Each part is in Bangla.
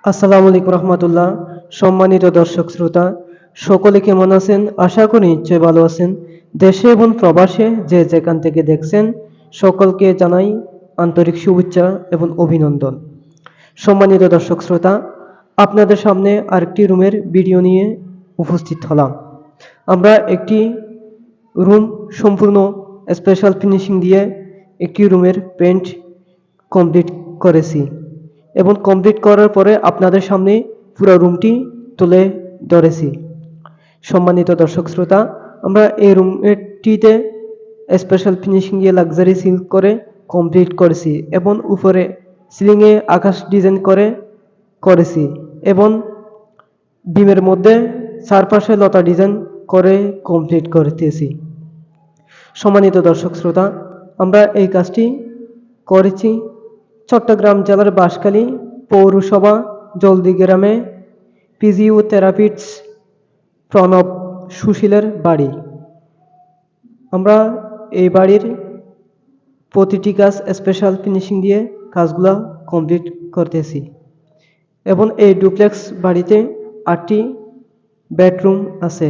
আসসালামু আলাইকুম রহমতুল্লাহ। সম্মানিত দর্শক শ্রোতা, সকলে কেমন আছেন? আশা করি নিশ্চয়ই ভালো আছেন। দেশে এবং প্রবাসে যে যেখান থেকে দেখছেন, সকলকে জানাই আন্তরিক শুভেচ্ছা এবং অভিনন্দন। সম্মানিত দর্শক শ্রোতা, আপনাদের সামনে আরেকটি রুমের ভিডিও নিয়ে উপস্থিত হলাম। আমরা একটি রুম সম্পূর্ণ স্পেশাল ফিনিশিং দিয়ে একটি রুমের পেন্ট কমপ্লিট করেছি এবং কমপ্লিট করার পরে আপনাদের সামনে পুরো রুমটি তুলে ধরেছি। সম্মানিত দর্শক শ্রোতা, আমরা এই রুমটিতে স্পেশাল ফিনিশিং দিয়ে লাক্সারি সিল করে কমপ্লিট করেছি এবং উপরে সিলিংয়ে আকাশ ডিজাইন করেছি এবং বিমের মধ্যে চারপাশে লতা ডিজাইন করে কমপ্লিট করতেছি। সম্মানিত দর্শক শ্রোতা, আমরা এই কাজটি করেছি চট্টগ্রাম জেলার বাঁশখালী পৌরসভা জলদি গ্রামে ফিজিওথেরাপিস্ট প্রণব সুশীলের বাড়ি। আমরা এই বাড়ির প্রতিটি কাজ স্পেশাল ফিনিশিং দিয়ে কাজগুলো কমপ্লিট করতেছি এবং এই ডুপ্লেক্স বাড়িতে 8টি বেডরুম আছে।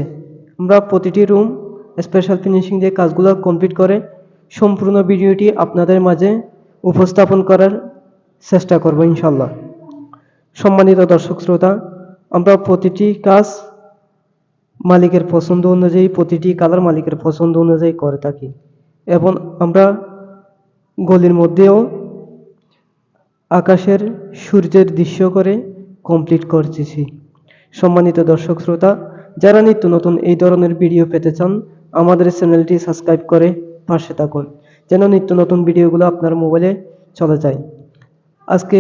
আমরা প্রতিটি রুম স্পেশাল ফিনিশিং দিয়ে কাজগুলো কমপ্লিট করে সম্পূর্ণ ভিডিওটি আপনাদের মাঝে উপস্থাপন করার চেষ্টা করব ইনশাল্লাহ। সম্মানিত দর্শক শ্রোতা, আমরা প্রতিটি কাজ মালিকের পছন্দ অনুযায়ী, প্রতিটি কালার মালিকের পছন্দ অনুযায়ী করে থাকি এবং আমরা গলির মধ্যেও আকাশের সূর্যের দৃশ্য করে কমপ্লিট করতেছি। সম্মানিত দর্শক শ্রোতা, যারা নিত্য নতুন এই ধরনের ভিডিও পেতে চান, আমাদের চ্যানেলটি সাবস্ক্রাইব করে পাশে থাকুন, যেন নিত্য নতুন ভিডিওগুলো আপনার মোবাইলে চলে যায়। আজকে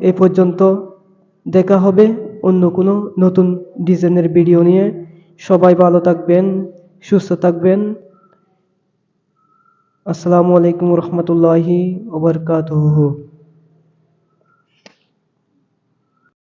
এই পর্যন্ত, দেখা হবে অন্য কোনো নতুন ডিজাইনের ভিডিও নিয়ে। সবাই ভালো থাকবেন, সুস্থ থাকবেন। আসসালামু আলাইকুম রহমতুল্লাহি ওয়া বারাকাতুহু।